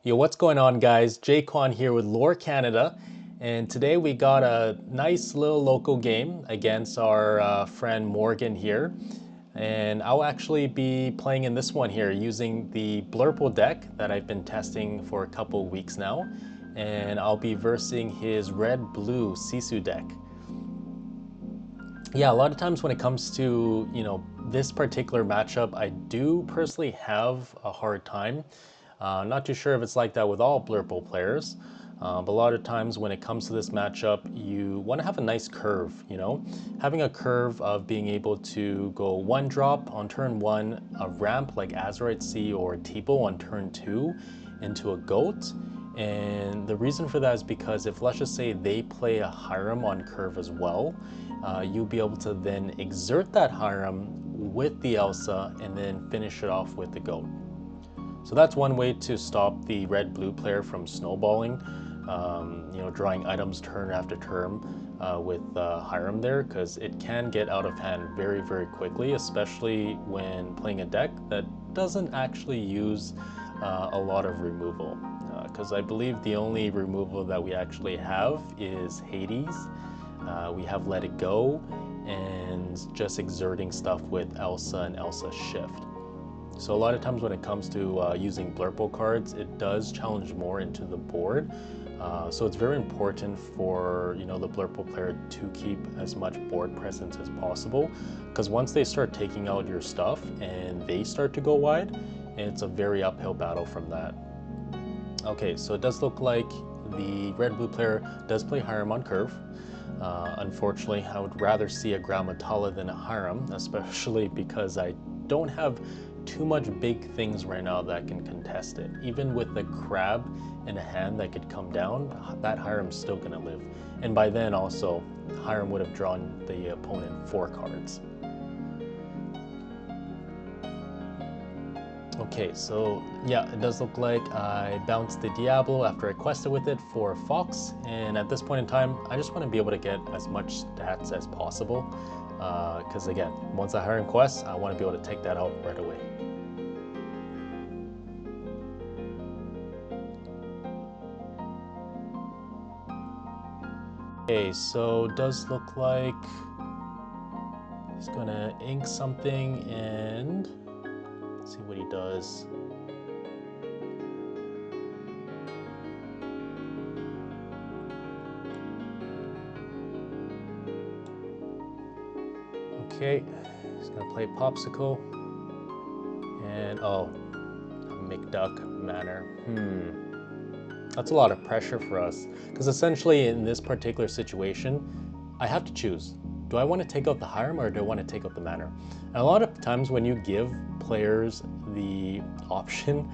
Yo, what's going on, guys? Jquan here with Lorcanada, and today we got a nice little local game against our friend Morgan here. And I'll actually be playing in this one here using the Blurple deck that I've been testing for a couple weeks now. And I'll be versing his red-blue Sisu deck. Yeah, a lot of times when it comes to, this particular matchup, I do personally have a hard time. Not too sure if it's like that with all Blurple players, but a lot of times when it comes to this matchup, you want to have a nice curve, Having a curve of being able to go one drop on turn one, a ramp like Azurite C or Tipo on turn two into a goat. And the reason for that is because if, let's just say, they play a Hiram on curve as well, you'll be able to then exert that Hiram with the Elsa and then finish it off with the goat. So that's one way to stop the red-blue player from snowballing, drawing items turn after turn with Hiram there, because it can get out of hand very, very quickly, especially when playing a deck that doesn't actually use a lot of removal. Because I believe the only removal that we actually have is Hades. We have Let It Go, and just exerting stuff with Elsa and Elsa Shift. So a lot of times when it comes to using Blurple cards, it does challenge more into the board. So it's very important for the Blurple player to keep as much board presence as possible, because once they start taking out your stuff and they start to go wide, it's a very uphill battle from that. Okay, so it does look like the red-blue player does play Hiram on curve. Unfortunately, I would rather see a Grammatala than a Hiram, especially because I don't have too much big things right now that can contest it. Even with the crab in a hand that could come down, that Hiram's still gonna live. And by then also, Hiram would have drawn the opponent 4 cards. Okay, so yeah, it does look like I bounced the Diablo after I quested with it for Fox, and at this point in time, I just want to be able to get as much stats as possible, because again, once I Hiram quests, I want to be able to take that out right away. Okay, so it does look like he's gonna ink something and see what he does. Okay, he's gonna play Popsicle. And oh, a McDuck Manor. That's a lot of pressure for us. Because essentially in this particular situation, I have to choose. Do I want to take out the Hiram or do I want to take out the Manor? And a lot of times when you give players the option,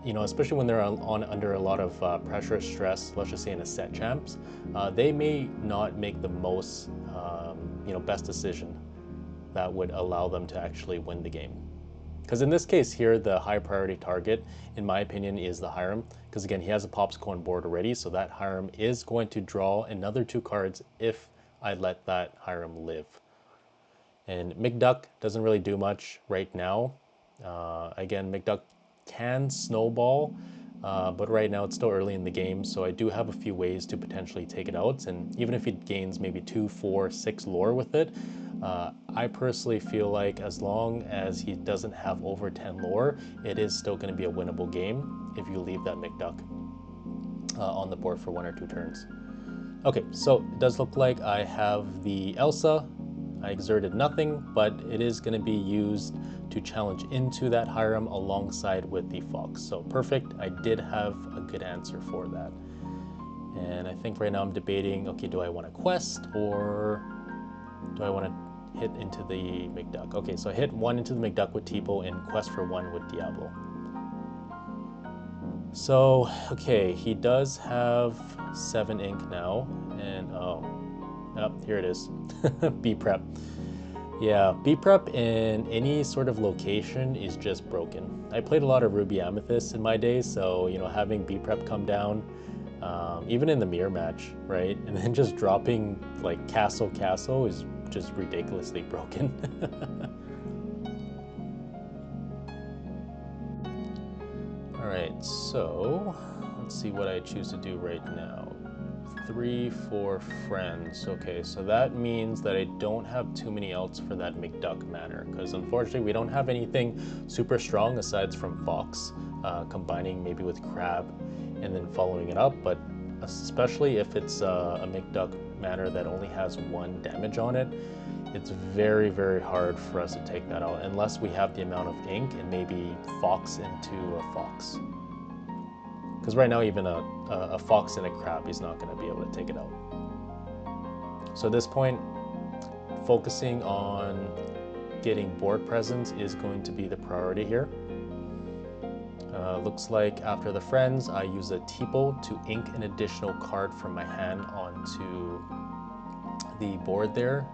especially when they're under a lot of pressure, stress, let's just say in a set champs, they may not make the most, best decision that would allow them to actually win the game. Because in this case here, the high priority target, in my opinion, is the Hiram. Because again, he has a Popsicle on board already, so that Hiram is going to draw another 2 cards if I let that Hiram live. And McDuck doesn't really do much right now. Again, McDuck can snowball, but right now it's still early in the game, so I do have a few ways to potentially take it out. And even if he gains maybe 2, 4, 6 lore with it, I personally feel like as long as he doesn't have over 10 lore, it is still going to be a winnable game if you leave that McDuck on the board for 1 or 2 turns. Okay, so it does look like I have the Elsa. I exerted nothing, but it is going to be used to challenge into that Hiram alongside with the Fox. So perfect, I did have a good answer for that. And I think right now I'm debating, okay, do I want to quest or do I want to hit into the McDuck? Okay, so I hit 1 into the McDuck with Tipo and quest for 1 with Diablo. So, okay, he does have 7 ink now, and oh, here it is, B prep. Yeah, B prep in any sort of location is just broken. I played a lot of Ruby Amethyst in my days, so having B prep come down, even in the mirror match, right, and then just dropping like castle is just ridiculously broken. Alright, so let's see what I choose to do right now. 3, 4 friends. Okay, so that means that I don't have too many outs for that McDuck manner, because unfortunately we don't have anything super strong aside from Fox, combining maybe with Crab and then following it up, but especially if it's a McDuck manner that only has 1 damage on it, it's very, very hard for us to take that out unless we have the amount of ink and maybe Fox into a Fox. Because right now even a Fox and a Crab is not going to be able to take it out. So at this point, focusing on getting board presence is going to be the priority here. Looks like after the friends, I use a Teeple to ink an additional card from my hand onto the board there,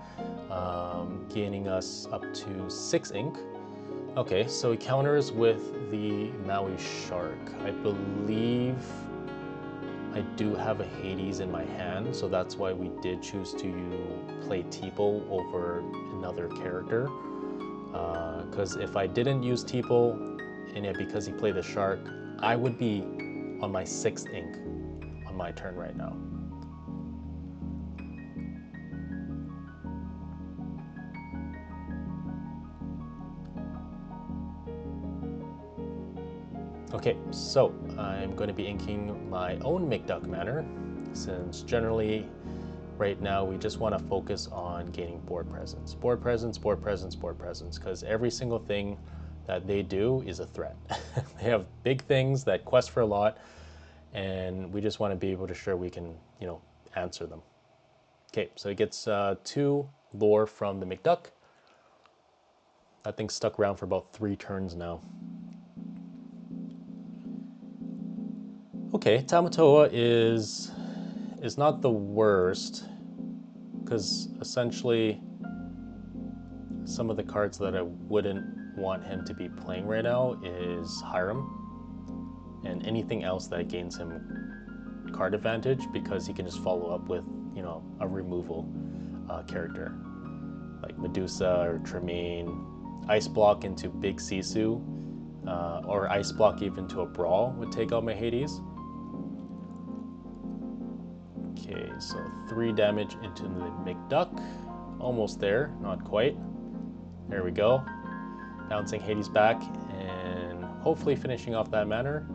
gaining us up to 6 ink. Okay, so he counters with the Maui Shark. I believe I do have a Hades in my hand, so that's why we did choose to play Teeple over another character. Because if I didn't use Teeple, and yet because he played the Shark, I would be on my 6th ink on my turn right now. Okay, so I'm going to be inking my own McDuck manner, since generally right now we just want to focus on gaining board presence. Board presence, board presence, board presence, because every single thing that they do is a threat. They have big things that quest for a lot, and we just want to be able to sure we can, answer them. Okay, so he gets 2 lore from the McDuck. That thing's stuck around for about 3 turns now. Okay, Tamatoa is not the worst, because essentially some of the cards that I wouldn't want him to be playing right now is Hiram and anything else that gains him card advantage, because he can just follow up with a removal character like Medusa or Tremaine. Ice block into Big Sisu, or ice block even to a Brawl would take out my Hades. Okay, so 3 damage into the McDuck. Almost there, not quite. There we go. Bouncing Hades back and hopefully finishing off that manner.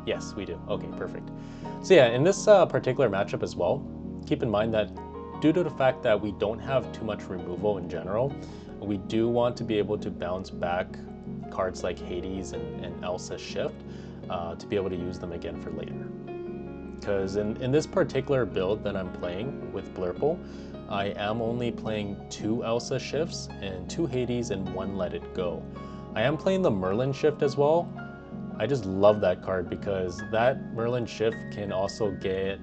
Yes, we do. Okay, perfect. So yeah, in this particular matchup as well, keep in mind that due to the fact that we don't have too much removal in general, we do want to be able to bounce back cards like Hades and Elsa Shift to be able to use them again for later. Because in this particular build that I'm playing with Blurple, I am only playing 2 Elsa Shifts and 2 Hades and 1 Let It Go. I am playing the Merlin Shift as well. I just love that card because that Merlin Shift can also get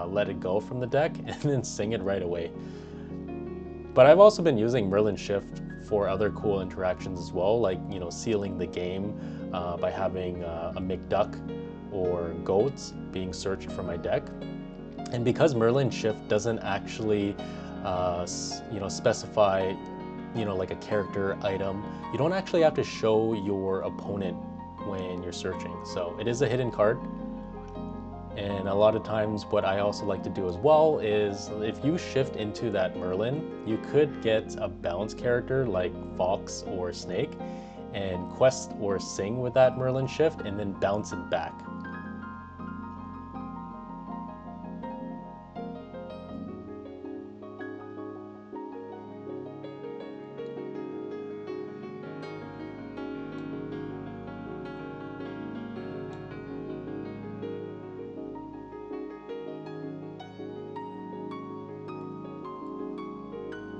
Let It Go from the deck and then sing it right away. But I've also been using Merlin Shift for other cool interactions as well, like sealing the game by having a McDuck or goats being searched from my deck. And because Merlin Shift doesn't actually specify like a character item, you don't actually have to show your opponent when you're searching, so it is a hidden card. And a lot of times what I also like to do as well is if you shift into that Merlin, you could get a bounce character like Fox or Snake and quest or sing with that Merlin Shift and then bounce it back.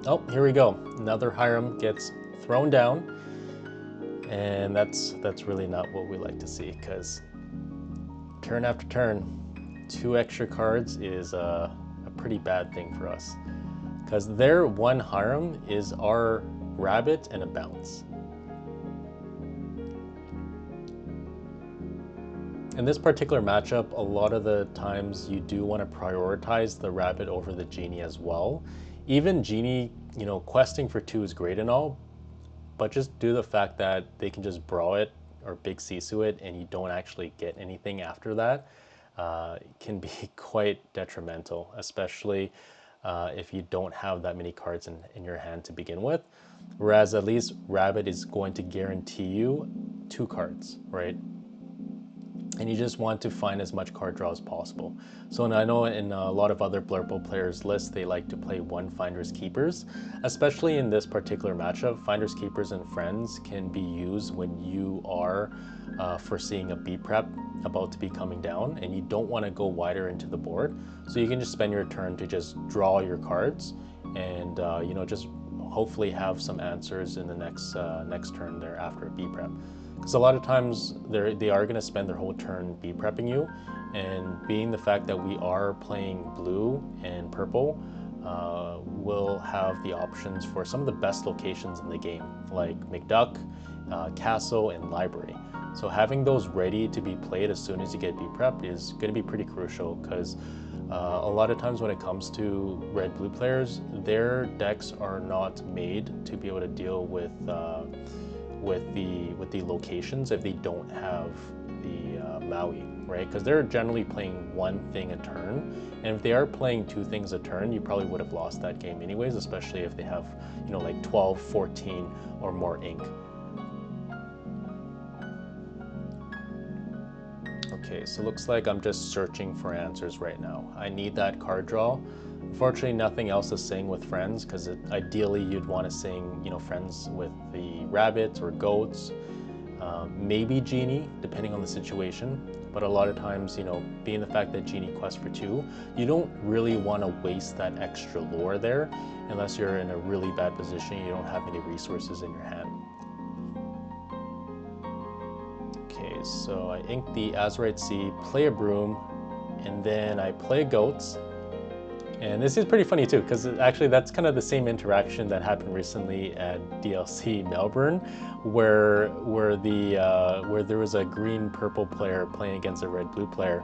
Oh, here we go. Another Hiram gets thrown down, and that's really not what we like to see, because turn after turn, 2 extra cards is a pretty bad thing for us, because their 1 Hiram is our rabbit and a bounce. In this particular matchup, a lot of the times you do want to prioritize the rabbit over the genie as well. Even genie, questing for 2 is great and all, but just due to the fact that they can just brawl it or big Sisu it and you don't actually get anything after that, can be quite detrimental, especially if you don't have that many cards in your hand to begin with. Whereas at least Rabbit is going to guarantee you 2 cards, right? And you just want to find as much card draw as possible. So I know in a lot of other Blurple players' lists, they like to play 1 Finders Keepers. Especially in this particular matchup, Finders Keepers and Friends can be used when you are foreseeing a B prep about to be coming down and you don't want to go wider into the board. So you can just spend your turn to just draw your cards and you know, just hopefully have some answers in the next turn there after a B prep. Because a lot of times they are going to spend their whole turn B prepping you, and being the fact that we are playing blue and purple, we'll have the options for some of the best locations in the game, like McDuck, Castle, and Library. So having those ready to be played as soon as you get B prepped is going to be pretty crucial, because a lot of times when it comes to red-blue players, their decks are not made to be able to deal with the locations if they don't have the Maui, right? Because they're generally playing 1 thing a turn, and if they are playing 2 things a turn, you probably would have lost that game anyways, especially if they have, you know, like 12, 14 or more ink. Okay, so looks like I'm just searching for answers right now. I need that card draw. Unfortunately, nothing else is saying with Friends, because ideally you'd want to sing, you know, Friends with the rabbits or goats, maybe Genie, depending on the situation. But a lot of times, you know, being the fact that Genie quests for 2, you don't really want to waste that extra lore there unless you're in a really bad position, you don't have any resources in your hand. Okay, so I ink the Azurite Sea, play a Broom, and then I play Goats. And this is pretty funny too, because actually that's kind of the same interaction that happened recently at DLC Melbourne, where there was a green-purple player playing against a red-blue player,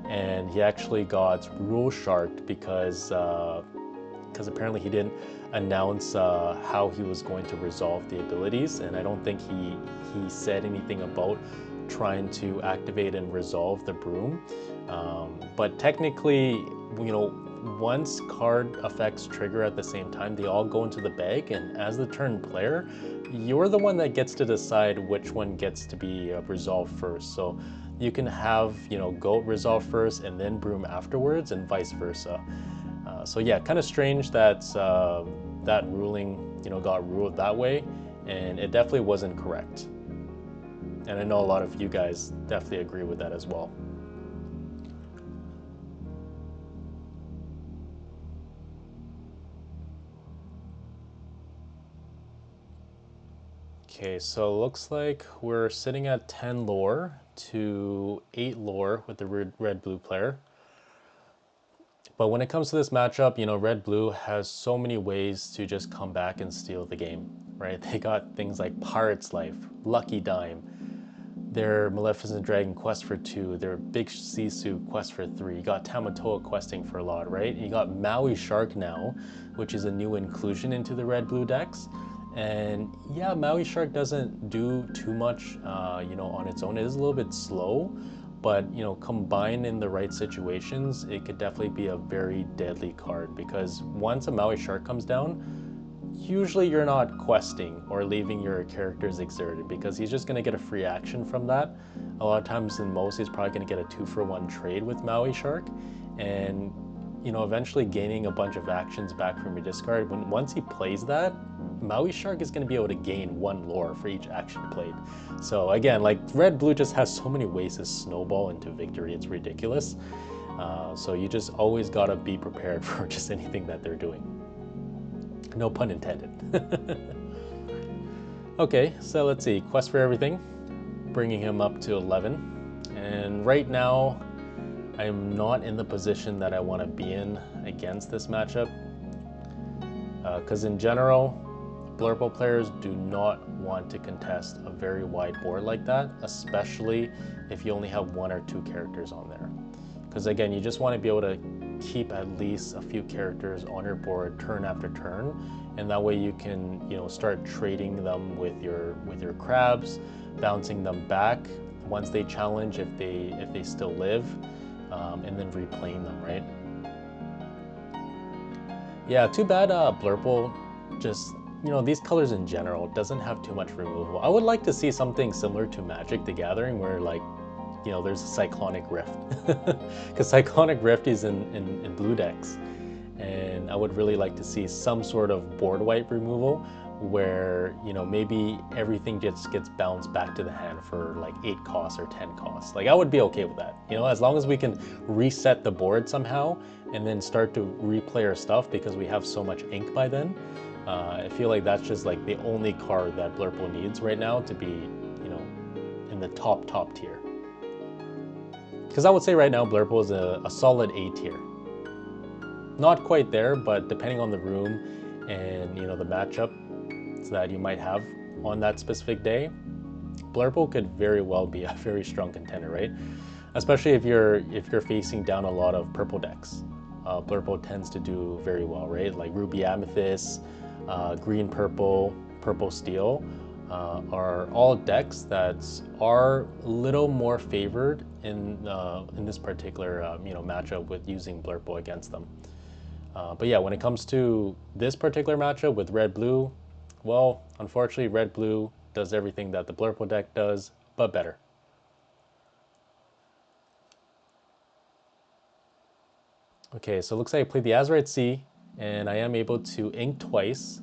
and he actually got rule sharked because apparently he didn't announce how he was going to resolve the abilities, and I don't think he said anything about trying to activate and resolve the broom. But technically, you know, once card effects trigger at the same time, they all go into the bag, and as the turn player, you're the one that gets to decide which one gets to be resolved first. So you can have, you know, Goat resolve first and then Broom afterwards, and vice versa. So yeah, kind of strange that that ruling, you know, got ruled that way, and it definitely wasn't correct. And I know a lot of you guys definitely agree with that as well. Okay, so it looks like we're sitting at 10 lore to 8 lore with the red-blue player. But when it comes to this matchup, you know, red-blue has so many ways to just come back and steal the game, right? They got things like Pirate's Life, Lucky Dime, their Maleficent Dragon quest for 2, their Big Sisu quest for 3. You got Tamatoa questing for a lot, right? You got Maui Shark now, which is a new inclusion into the red-blue decks. And yeah, Maui Shark doesn't do too much, you know, on its own. It is a little bit slow, but you know, combined in the right situations, it could definitely be a very deadly card, because once a Maui Shark comes down, usually you're not questing or leaving your characters exerted, because he's just going to get a free action from that. A lot of times in most, he's probably going to get a 2-for-1 trade with Maui Shark, and you know, eventually gaining a bunch of actions back from your discard. Once he plays that, Maui Shark is going to be able to gain 1 lore for each action played. So again, like, red-blue just has so many ways to snowball into victory, it's ridiculous. So you just always got to be prepared for just anything that they're doing. No pun intended. Okay, so let's see, quest for everything, bringing him up to 11. And right now, I am not in the position that I want to be in against this matchup, because in general, Blurple players do not want to contest a very wide board like that, especially if you only have 1 or 2 characters on there. Because again, you just want to be able to keep at least a few characters on your board turn after turn, and that way you can, you know, start trading them with your crabs bouncing them back once they challenge if they still live, and then replaying them, right? Yeah, too bad Blurple just, these colors in general doesn't have too much removal. I would like to see something similar to Magic the Gathering where like, there's a Cyclonic Rift. Because Cyclonic Rift is in blue decks. And I would really like to see some sort of board wipe removal where, maybe everything just gets bounced back to the hand for like 8 costs or 10 costs. Like I would be okay with that. As long as we can reset the board somehow and then start to replay our stuff because we have so much ink by then. I feel like that's just like the only card that Blurple needs right now to be, in the top tier. Because I would say right now Blurple is a solid A tier. Not quite there, but depending on the room and the matchup that you might have on that specific day, Blurple could very well be a very strong contender, right? Especially if you're facing down a lot of purple decks. Blurple tends to do very well, right? Like Ruby Amethyst, Green Purple, Purple Steel are all decks that are a little more favored in this particular matchup with using Blurple against them. But yeah, when it comes to this particular matchup with red-blue, well, unfortunately, red-blue does everything that the Blurple deck does, but better. Okay, so it looks like I played the Azurite C, and I am able to ink twice.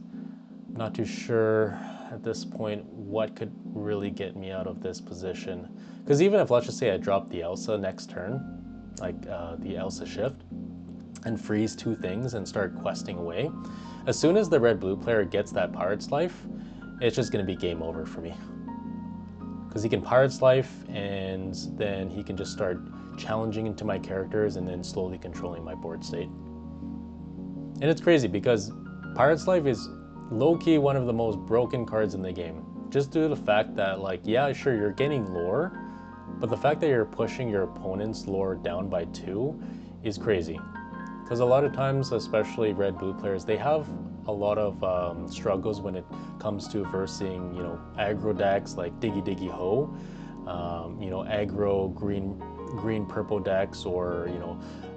I'm not too sure at this point what could really get me out of this position. Because even if, let's just say I drop the Elsa next turn, like the Elsa shift, and freeze 2 things and start questing away, as soon as the red-blue player gets that Pirate's Life, it's just going to be game over for me. Because he can Pirate's Life and then he can just start challenging into my characters and then slowly controlling my board state. And it's crazy because Pirate's Life is low-key one of the most broken cards in the game. Just due to the fact that, like, yeah, sure, you're getting lore, but the fact that you're pushing your opponent's lore down by 2 is crazy. Because a lot of times, especially red-blue players, they have a lot of struggles when it comes to versing, aggro decks like Diggy Diggy Ho, aggro green purple decks, or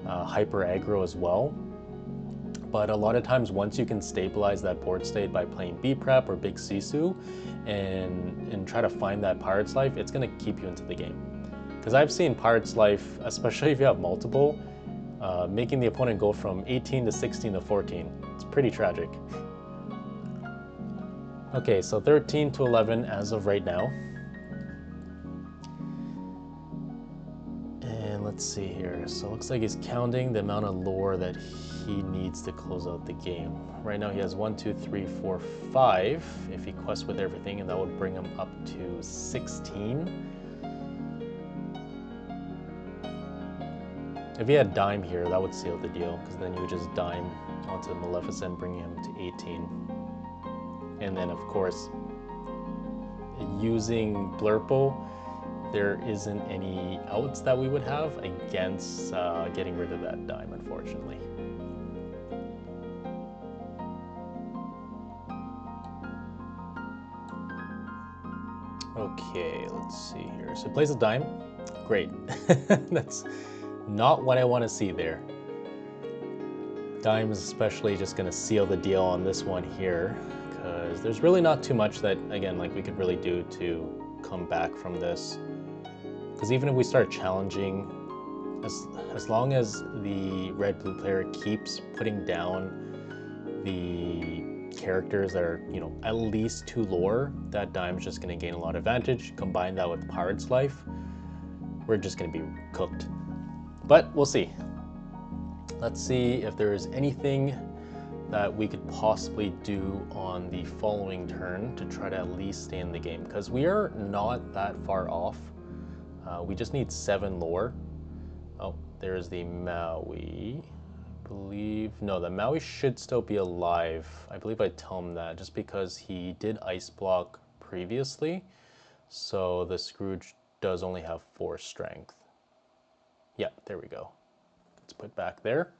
hyper aggro as well. But a lot of times, once you can stabilize that board state by playing B-Prep or Big Sisu and try to find that Pirate's Life, it's going to keep you into the game. Because I've seen Pirate's Life, especially if you have multiple, making the opponent go from 18 to 16 to 14. It's pretty tragic. Okay, so 13 to 11 as of right now. And let's see here. So it looks like he's counting the amount of lore that he needs to close out the game. Right now he has 1, 2, 3, 4, 5 if he quests with everything, and that would bring him up to 16. If he had Dime here, that would seal the deal, because then you would just Dime onto Maleficent, bringing him to 18. And then, of course, using Blurple, there isn't any outs that we would have against getting rid of that Dime, unfortunately. Okay, let's see here. So he plays a Dime. Great. That's not what I want to see there. Dime is especially just going to seal the deal on this one here, because there's really not too much that, again, like we could really do to come back from this. Because even if we start challenging, as long as the red-blue player keeps putting down the characters that are, at least 2 lore, that Dime's just going to gain a lot of advantage. Combine that with Pirate's Life, we're just going to be cooked. But we'll see. Let's see if there is anything that we could possibly do on the following turn to try to at least stay in the game, because we are not that far off. We just need 7 lore. Oh, there's the Maui. I believe, no, the Maui should still be alive. I believe I tell him that just because he did ice block previously. So the Scrooge does only have 4 strength. Yeah, there we go. Let's put back there.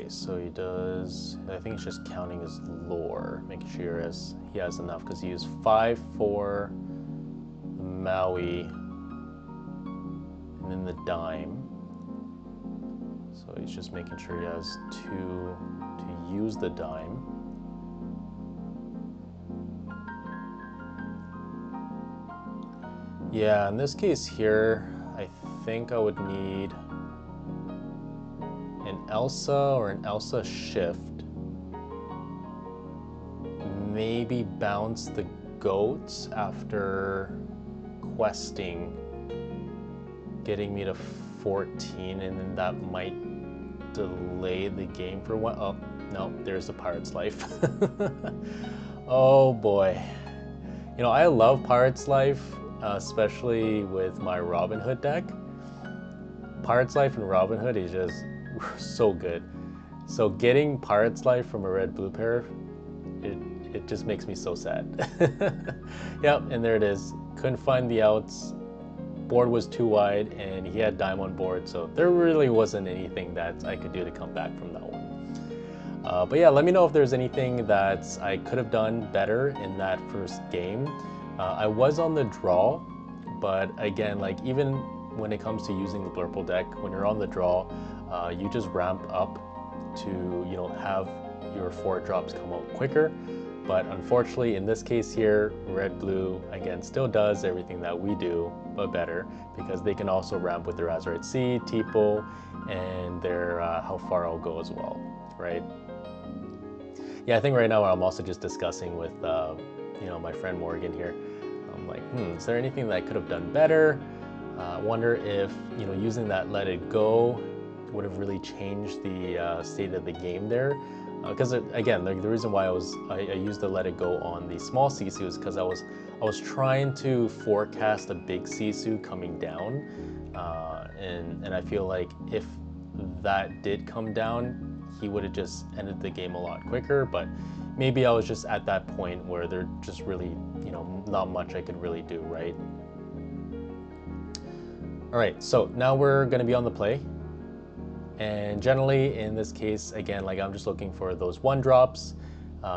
Okay, so he does, I think he's just counting his lore, making sure he has enough, because he used 5 for the Maui and then the dime. So he's just making sure he has 2 to use the dime. Yeah, in this case here, I think I would need an Elsa or an Elsa shift. Maybe bounce the goats after questing, getting me to 14, and then that might delay the game for one. Oh, no, there's the Pirate's Life. Oh boy. You know, I love Pirate's Life, especially with my Robin Hood deck. Pirate's Life and Robin Hood is just so good. So getting Pirate's Life from a red-blue pair, it just makes me so sad. Yep, and there it is. Couldn't find the outs. Board was too wide, and he had dime on board, so there really wasn't anything that I could do to come back from that one. But yeah, let me know if there's anything that I could have done better in that first game. I was on the draw, but again, like even when it comes to using the Blurple deck, when you're on the draw, you just ramp up to, you know, have your 4 drops come out quicker. But unfortunately, in this case here, red-blue, again, still does everything that we do, but better, because they can also ramp with their Azurite C, Tipo, and their how far I'll go as well, right? Yeah, I think right now I'm also just discussing with, you know, my friend Morgan here. I'm like, is there anything that I could have done better? I wonder if, you know, using that Let It Go would have really changed the state of the game there. Because again, the reason why I used the Let It Go on the small Sisu is because I was trying to forecast a big Sisu coming down, and I feel like if that did come down, he would have just ended the game a lot quicker. But maybe I was just at that point where there just really, you know, not much I could really do, right? All right, so now we're going to be on the play. And generally in this case, again, like I'm just looking for those 1 drops,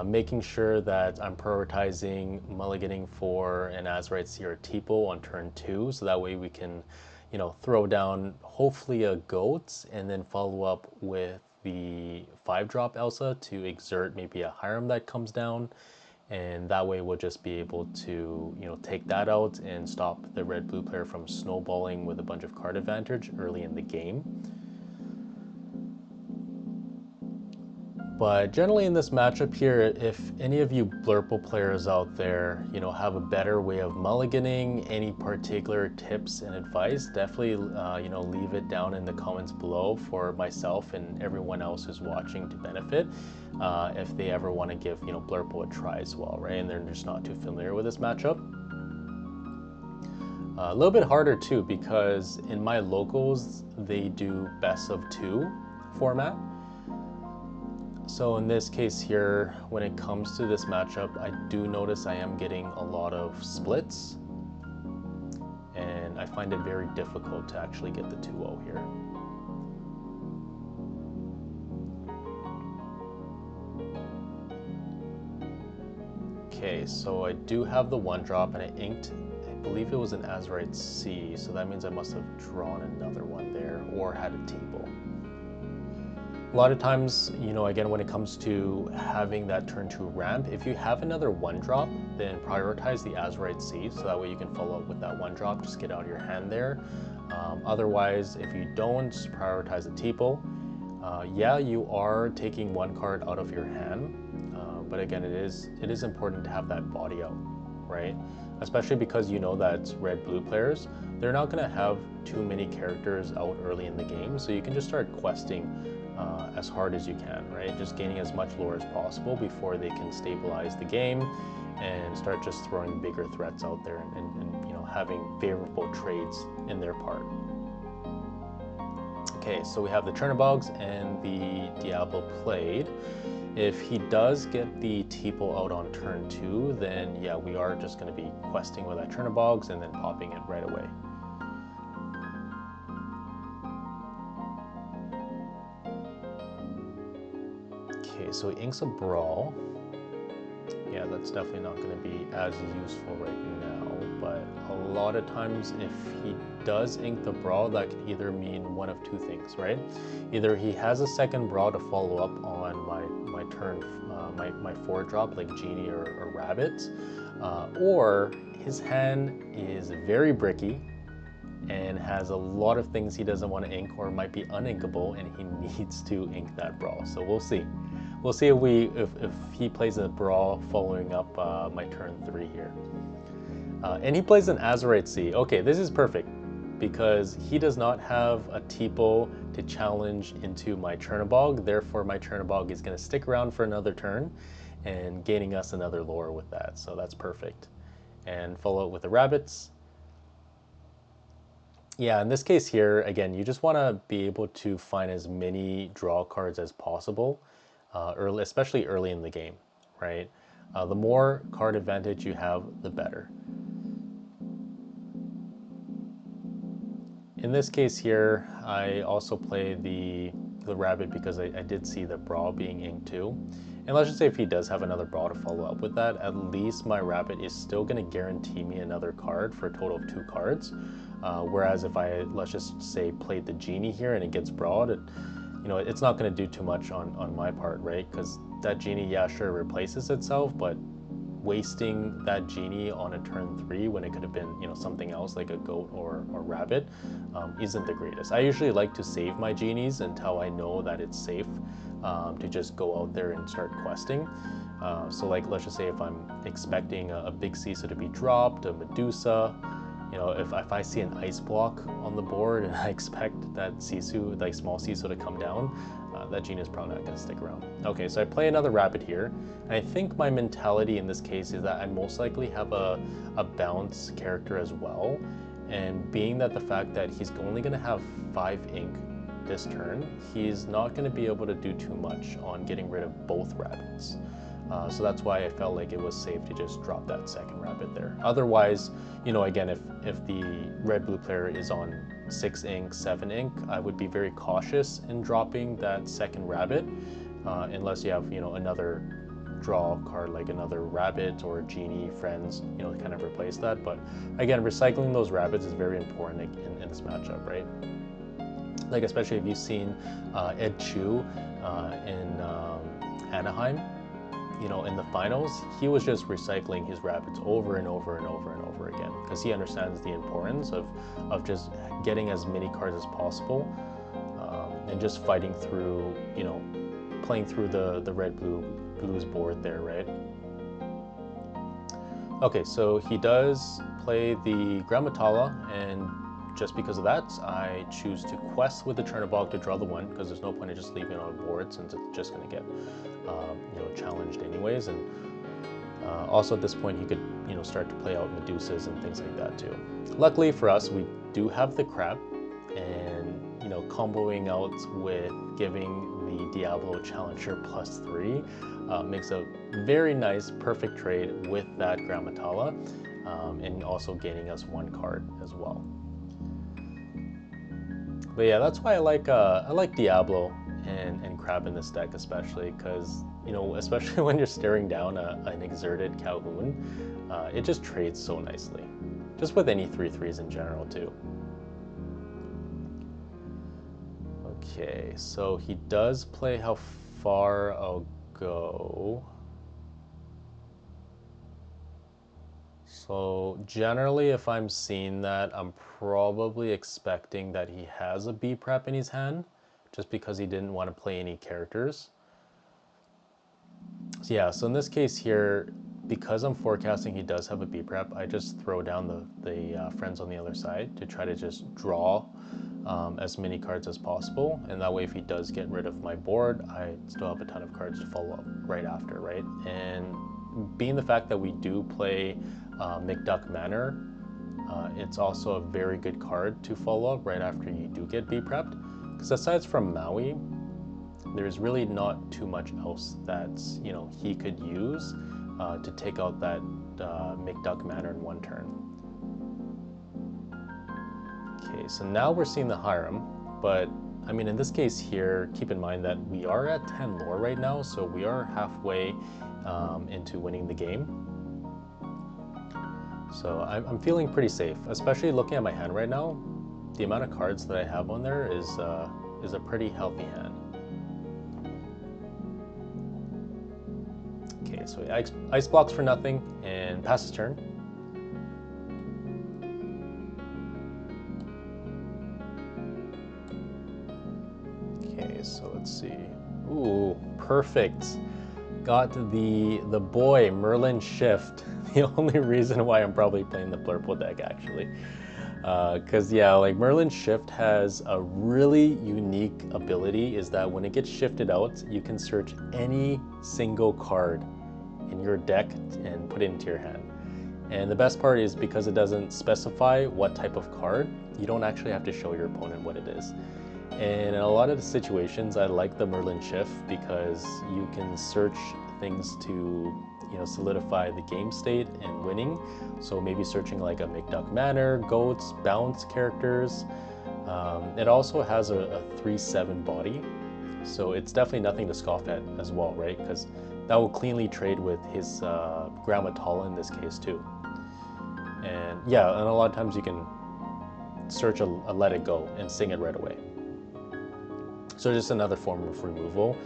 making sure that I'm prioritizing mulliganing for an Azurite C or Tipo on turn 2, so that way we can, you know, throw down hopefully a goat and then follow up with the 5-drop Elsa to exert maybe a Hiram that comes down, and that way we'll just be able to, you know, take that out and stop the red-blue player from snowballing with a bunch of card advantage early in the game. But generally in this matchup here, if any of you Blurple players out there, you know, have a better way of mulliganing, any particular tips and advice, definitely, you know, leave it down in the comments below for myself and everyone else who's watching to benefit, if they ever want to give, you know, Blurple a try as well, right? And they're just not too familiar with this matchup. A little bit harder too, because in my locals, they do best of 2 format. So in this case here, when it comes to this matchup, I do notice I am getting a lot of splits, and I find it very difficult to actually get the 2-0 here. Okay, so I do have the 1-drop, and I inked, I believe it was an Azurite C, so that means I must have drawn another one there, or had a table. A lot of times, you know, again, when it comes to having that turn 2 ramp, if you have another 1-drop, then prioritize the Azurite C, so that way you can follow up with that 1-drop, just get out of your hand there. Otherwise, if you don't prioritize the Tipo, yeah, you are taking 1 card out of your hand, but again, it is important to have that body out, right? Especially because you know that red-blue players, they're not going to have too many characters out early in the game, so you can just start questing as hard as you can, right? Just gaining as much lore as possible before they can stabilize the game and start just throwing bigger threats out there and you know, having favorable trades in their part. Okay, so we have the Chernobyls and the Diablo played. If he does get the Tipo out on turn 2, then yeah, we are just going to be questing with that Chernobyls and then popping it right away. so he inks a Brawl. Yeah, that's definitely not going to be as useful right now, but a lot of times if he does ink the Brawl, that could either mean one of two things, right? Either he has a second Brawl to follow up on my turn, my 4-drop like Genie or Rabbit, or his hand is very bricky and has a lot of things he doesn't want to ink or might be uninkable, and he needs to ink that Brawl. So we'll see. We'll see if he plays a Brawl following up my turn 3 here. And he plays an Azurite Sea. Okay, this is perfect because he does not have a Tipo to challenge into my Chernobog. Therefore, my Chernobog is going to stick around for another turn and gaining us another lore with that. So that's perfect. And follow it with the Rabbits. Yeah, in this case here, again, you just want to be able to find as many draw cards as possible, especially early in the game, right? The more card advantage you have, the better. In this case here, I also play the Rabbit because I did see the Brawl being inked too. And let's just say if he does have another Brawl to follow up with that, at least my Rabbit is still going to guarantee me another card for a total of 2 cards. Whereas if I, let's just say, played the Genie here and it gets Brawled, it's not going to do too much on my part, right? Because that Genie, yeah, sure, replaces itself, but wasting that Genie on a turn 3 when it could have been, something else like a Goat or Rabbit isn't the greatest. I usually like to save my Genies until I know that it's safe to just go out there and start questing. So like, let's just say if I'm expecting a big Cecil to be dropped, a Medusa, if I see an ice block on the board and I expect that Sisu, like small Sisu, to come down, that Genie is probably not going to stick around. Okay, so I play another Rabbit here. And I think my mentality in this case is that I most likely have a bounce character as well. And being that the fact that he's only going to have 5 ink this turn, he's not going to be able to do too much on getting rid of both Rabbits. So that's why I felt like it was safe to just drop that second Rabbit there. Otherwise, again, if the red-blue player is on 6 ink, 7 ink, I would be very cautious in dropping that second Rabbit, unless you have, another draw card like another Rabbit or Genie, Friends, to kind of replace that. But again, recycling those Rabbits is very important in this matchup, right? Like especially if you've seen Ed Chu in Anaheim, in the finals, he was just recycling his Rabbits over and over and over and over again because he understands the importance of just getting as many cards as possible and just fighting through, playing through the red-blues board there, right? Okay, so he does play the Grammatala, and just because of that, I choose to quest with the Chernobog to draw the 1 because there's no point in just leaving it on board since it's just going to get challenged anyways. And also at this point, he could start to play out Medusas and things like that too. Luckily for us, we do have the Crab, and comboing out with giving the Diablo Challenger +3 makes a very nice, perfect trade with that Grammatala, and also gaining us 1 card as well. But yeah, that's why I like Diablo and Crab in this deck, especially because especially when you're staring down an exerted Calhoun, it just trades so nicely. Just with any 3/3s in general too. Okay, so he does play how far I'll go. So generally, if I'm seeing that, I'm probably expecting that he has a B prep in his hand, just because he didn't want to play any characters. So yeah, so in this case here, because I'm forecasting he does have a B prep, I just throw down the friends on the other side to try to just draw as many cards as possible, and that way if he does get rid of my board, I still have a ton of cards to follow up right after, right? And being the fact that we do play McDuck Manor, it's also a very good card to follow up right after you do get B prepped, because aside from Maui, there's really not too much else that's he could use to take out that McDuck Manor in 1 turn. Okay, so now we're seeing the Hiram, but I mean, in this case here, keep in mind that we are at 10 lore right now, so we are halfway into winning the game. So I'm feeling pretty safe, especially looking at my hand right now. The amount of cards that I have on there is a pretty healthy hand. Okay, so ice blocks for nothing and passes turn. Okay, so let's see. Ooh, perfect. Got the boy Merlin Shift. The only reason why I'm probably playing the Blurple deck actually. Because yeah, like Merlin Shift has a really unique ability is that when it gets shifted out, you can search any single card in your deck and put it into your hand. And the best part is because it doesn't specify what type of card, you don't actually have to show your opponent what it is. And in a lot of the situations, I like the Merlin Shift because you can search things to, you know, solidify the game state and winning. So maybe searching like a McDuck Manor, goats, bounce characters. It also has a 3/7 body, so it's definitely nothing to scoff at as well, right? Because that will cleanly trade with his Grammatala in this case too. And yeah, and a lot of times you can search a Let It Go and sing it right away. So just another form of removal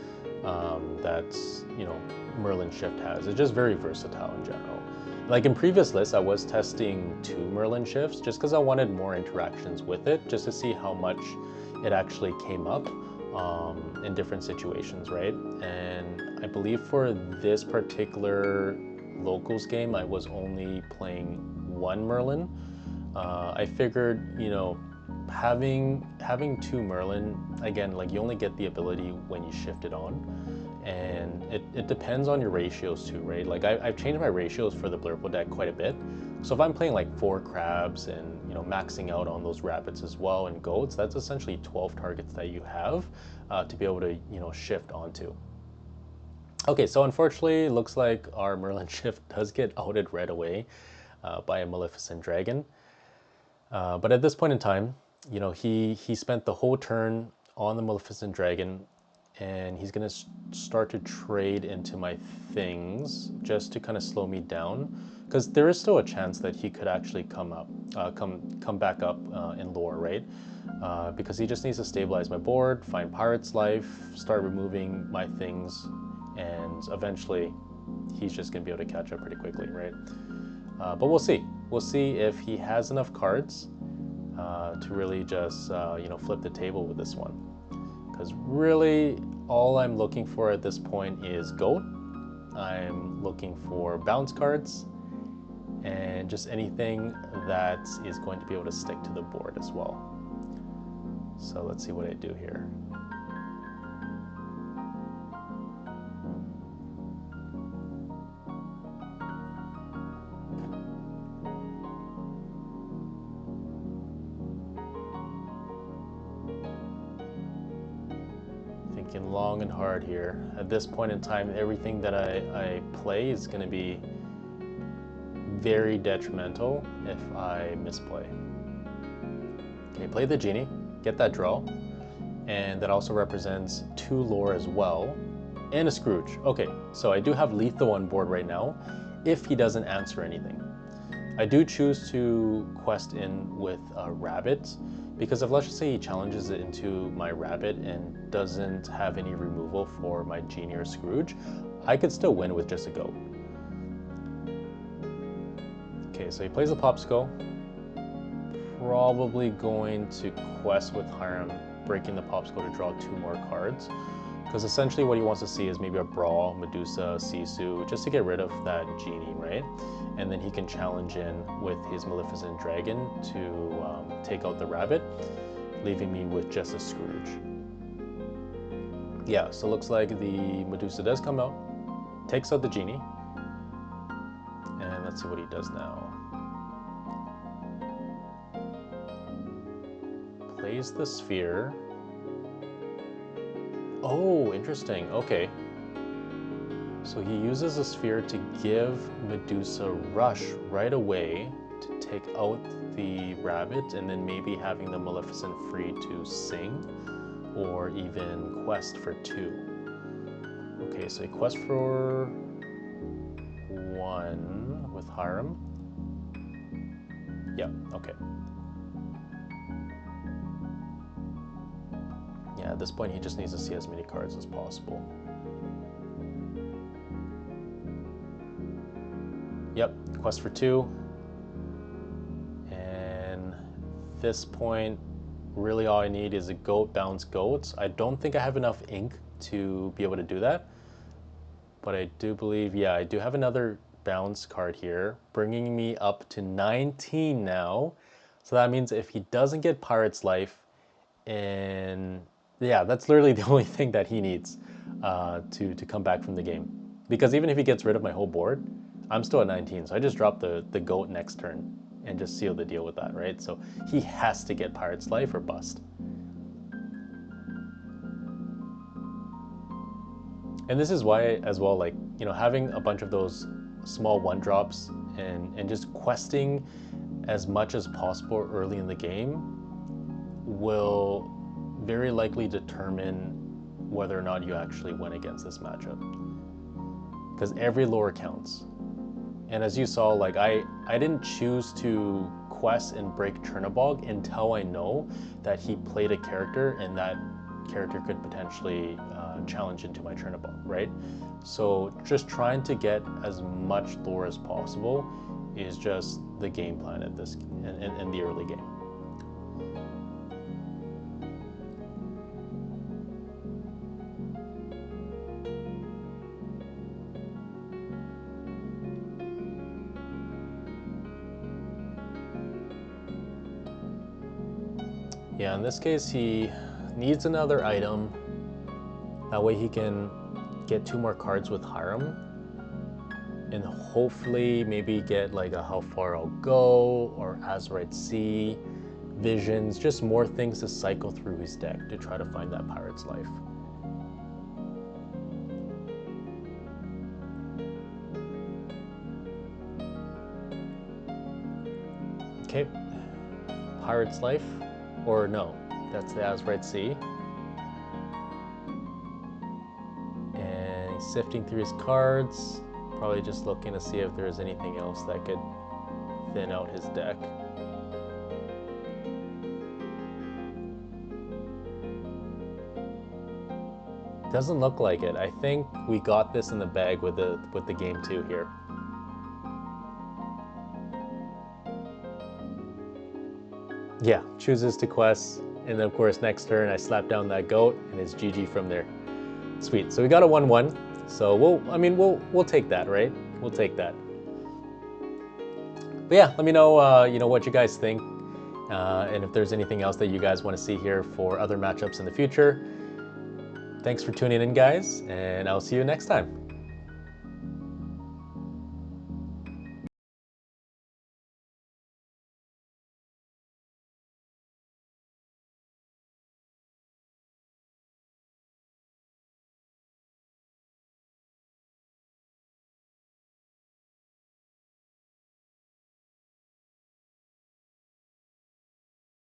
that, you know, Merlin Shift has. It's just very versatile in general. Like in previous lists, I was testing 2 Merlin Shifts just because I wanted more interactions with it, just to see how much it actually came up in different situations, right? And I believe for this particular locals game, I was only playing 1 Merlin. I figured, you know, having 2 Merlin, again, like you only get the ability when you shift it on, and it depends on your ratios too, right? Like I've changed my ratios for the Blurple deck quite a bit. So if I'm playing like 4 crabs and, you know, maxing out on those rabbits as well and goats, that's essentially 12 targets that you have to be able to, you know, shift onto. Okay, so unfortunately, it looks like our Merlin Shift does get outed right away by a Maleficent Dragon. But at this point in time, you know, he spent the whole turn on the Maleficent Dragon, and he's gonna start to trade into my things just to kind of slow me down, because there is still a chance that he could actually come back up in lore, right? Because he just needs to stabilize my board, find Pirate's Life, start removing my things, and eventually he's just gonna be able to catch up pretty quickly, right? But we'll see. We'll see if he has enough cards to really just, you know, flip the table with this one. Because really, all I'm looking for at this point is goat. I'm looking for bounce cards and just anything that is going to be able to stick to the board as well. So let's see what I do here. Thinking long and hard here. At this point in time, everything that I play is going to be very detrimental if I misplay. Okay, play the genie, get that draw, and that also represents 2 lore as well, and a Scrooge. Okay, so I do have lethal on board right now if he doesn't answer anything. I do choose to quest in with a rabbit, because if, let's just say, he challenges it into my rabbit and doesn't have any removal for my genie or Scrooge, I could still win with just a goat. Okay, so he plays a popsicle. Probably going to quest with Hiram, breaking the popsicle to draw 2 more cards. Because essentially what he wants to see is maybe a Brawl, Medusa, Sisu, just to get rid of that genie, right? And then he can challenge in with his Maleficent Dragon to take out the rabbit, leaving me with just a Scrooge. Yeah, so it looks like the Medusa does come out, takes out the genie, and let's see what he does now. Plays the sphere. Oh, interesting. Okay. So he uses a sphere to give Medusa rush right away to take out the rabbit, and then maybe having the Maleficent free to sing. or even quest for 2. Okay, so a quest for 1 with Hiram. Yeah, okay. Yeah, at this point he just needs to see as many cards as possible. Yep, quest for 2. And at this point, really all I need is a goat, bounce goats. I don't think I have enough ink to be able to do that. But I do believe, yeah, I do have another bounce card here, bringing me up to 19 now. So that means if he doesn't get Pirate's Life, and yeah, that's literally the only thing that he needs to come back from the game. Because even if he gets rid of my whole board, I'm still at 19. So I just drop the goat next turn and just seal the deal with that, right? So he has to get Pirate's Life or bust. And this is why, as well, like, you know, having a bunch of those small 1-drops and just questing as much as possible early in the game will very likely determine whether or not you actually win against this matchup. Because every lore counts. And as you saw, like, I didn't choose to quest and break Chernobog until I know that he played a character and that character could potentially challenge into my Chernobog, right? So just trying to get as much lore as possible is just the game plan at this in the early game. Yeah, in this case, he needs another item. That way he can get 2 more cards with Hiram. And hopefully maybe get like a How Far I'll Go or Azurite Sea, Visions, just more things to cycle through his deck to try to find that Pirate's Life. Okay, Pirate's Life. Or no, that's the Azurite Sea. And he's sifting through his cards, probably just looking to see if there's anything else that could thin out his deck. Doesn't look like it. I think we got this in the bag with the game 2 here. Yeah, chooses to quest, and then of course next turn I slap down that goat, and it's GG from there. Sweet. So we got a 1-1. So we'll take that, right? We'll take that. But yeah, let me know you know, what you guys think, and if there's anything else that you guys want to see here for other matchups in the future. Thanks for tuning in, guys, and I'll see you next time.